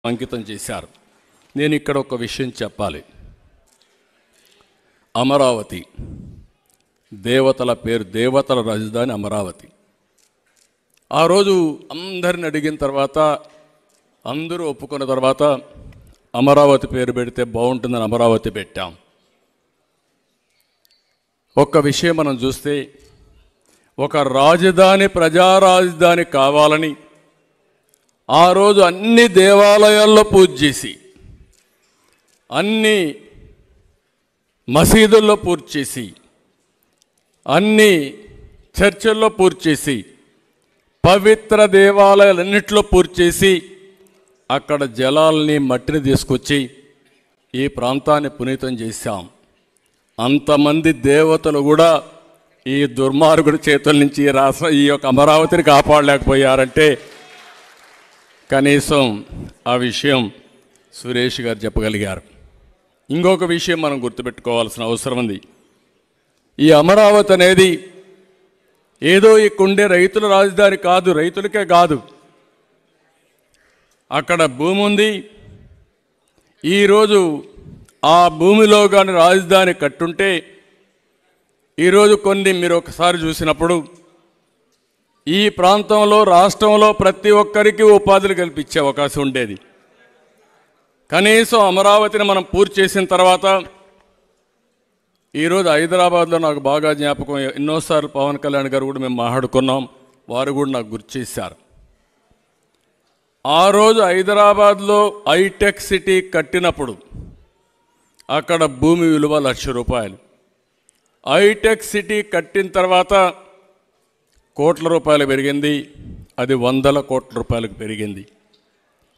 అంకితం చేశారు. నేను ఇక్కడ ఒక విషయం చెప్పాలి. అమరావతి దేవతల పేరు, దేవతల రాజధాని అమరావతి. ఆ రోజు అందరిని అడిగిన తర్వాత, అందరూ ఒప్పుకున్న తర్వాత అమరావతి పేరు పెడితే బాగుంటుందని అమరావతి పెట్టాం. ఒక్క విషయం మనం చూస్తే, ఒక రాజధాని, ప్రజా రాజధాని కావాలని ఆ రోజు అన్ని దేవాలయాల్లో పూజ చేసి, అన్ని మసీదుల్లో పూజ చేసి, అన్ని చర్చిల్లో పూజ చేసి, పవిత్ర దేవాలయాలన్నింటిలో పూజ చేసి, అక్కడ జలాల్ని మట్టిని తీసుకొచ్చి ఈ ప్రాంతాన్ని పునీతం చేశాం. అంతమంది దేవతలు కూడా ఈ దుర్మార్గుడి చేతుల నుంచి ఈ యొక్క అమరావతిని కాపాడలేకపోయారంటే కనీసం ఆ విషయం సురేష్ గారు చెప్పగలిగారు. ఇంకొక విషయం మనం గుర్తుపెట్టుకోవాల్సిన అవసరం ఉంది. ఈ అమరావతి అనేది ఏదో ఇక్కడుండే రైతుల రాజధాని కాదు, రైతులకే కాదు. అక్కడ భూమి ఉంది. ఈరోజు ఆ భూమిలో కానీ రాజధాని కట్టుంటే ఈరోజు కొన్ని మీరు ఒకసారి చూసినప్పుడు ఈ ప్రాంతంలో, రాష్ట్రంలో ప్రతి ఒక్కరికి ఉపాధులు కల్పించే అవకాశం ఉండేది. కనీసం అమరావతిని మనం పూర్తి చేసిన తర్వాత ఈరోజు హైదరాబాద్లో నాకు బాగా జ్ఞాపకం, ఎన్నోసార్లు పవన్ కళ్యాణ్ గారు కూడా మేము మాట్లాడుకున్నాం, వారు కూడా నాకు గుర్తు చేశారు. ఆ రోజు హైదరాబాద్లో హైటెక్ సిటీ కట్టినప్పుడు అక్కడ భూమి విలువ ₹1,00,000. హైటెక్ సిటీ కట్టిన తర్వాత కోట్ల రూపాయలు పెరిగింది, అది వందల కోట్ల రూపాయలకు పెరిగింది.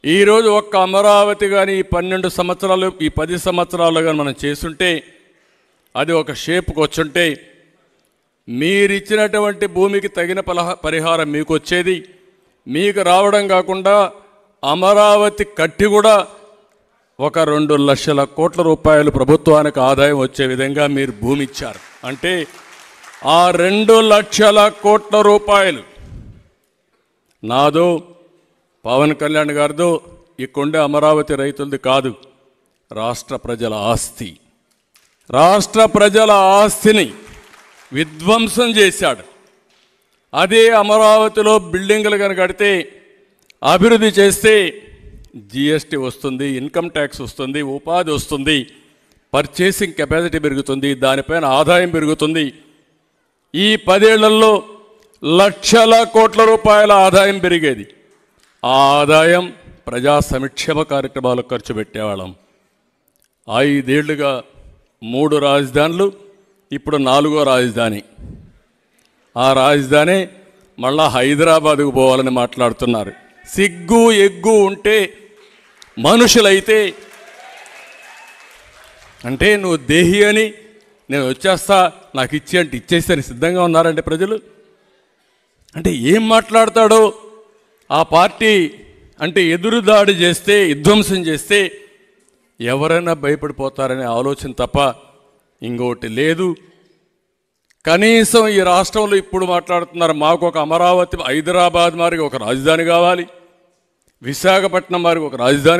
ఈరోజు ఒక్క అమరావతి కానీ ఈ 12 సంవత్సరాలు, ఈ 10 సంవత్సరాలు కానీ మనం చేస్తుంటే, అది ఒక షేప్కి వచ్చుంటే, మీరిచ్చినటువంటి భూమికి తగిన పరిహారం మీకు వచ్చేది. మీకు రావడం కాకుండా అమరావతి కట్టి కూడా ఒక 2,00,000 కోట్ల రూపాయలు ప్రభుత్వానికి ఆదాయం వచ్చే విధంగా మీరు భూమి ఇచ్చారు. అంటే ఆ 2,00,000 కోట్ల రూపాయలు నాదో, పవన్ కళ్యాణ్ గారిదో, ఇక్కడుండే అమరావతి రైతులది కాదు, రాష్ట్ర ప్రజల ఆస్తి. రాష్ట్ర ప్రజల ఆస్తిని విధ్వంసం చేశాడు. అదే అమరావతిలో బిల్డింగులు కనుక కడితే, అభివృద్ధి చేస్తే జిఎస్టీ వస్తుంది, ఇన్కమ్ ట్యాక్స్ వస్తుంది, ఉపాధి వస్తుంది, పర్చేసింగ్ కెపాసిటీ పెరుగుతుంది, దానిపైన ఆదాయం పెరుగుతుంది. ఈ 10 ఏళ్లలో లక్షల కోట్ల రూపాయల ఆదాయం పెరిగేది. ఆ ఆదాయం ప్రజా సంక్షేమ కార్యక్రమాలకు ఖర్చు పెట్టేవాళ్ళం. 5 ఏళ్లుగా 3 రాజధానులు, ఇప్పుడు 4వ రాజధాని. ఆ రాజధాని మళ్ళా హైదరాబాద్కు పోవాలని మాట్లాడుతున్నారు. సిగ్గు ఎగ్గు ఉంటే మనుషులైతే, అంటే నువ్వు దేహి అని నేను వచ్చేస్తా, నాకు ఇచ్చి అంటే ఇచ్చేస్తాను సిద్ధంగా ఉన్నారంటే ప్రజలు. అంటే ఏం మాట్లాడతాడో ఆ పార్టీ, అంటే ఎదురుదాడి చేస్తే, విధ్వంసం చేస్తే ఎవరైనా భయపడిపోతారనే ఆలోచన తప్ప ఇంకోటి లేదు. కనీసం ఈ రాష్ట్రంలో ఇప్పుడు మాట్లాడుతున్నారు, మాకు ఒక అమరావతి, హైదరాబాద్ మారికి ఒక రాజధాని కావాలి, విశాఖపట్నం మారికి ఒక రాజధాని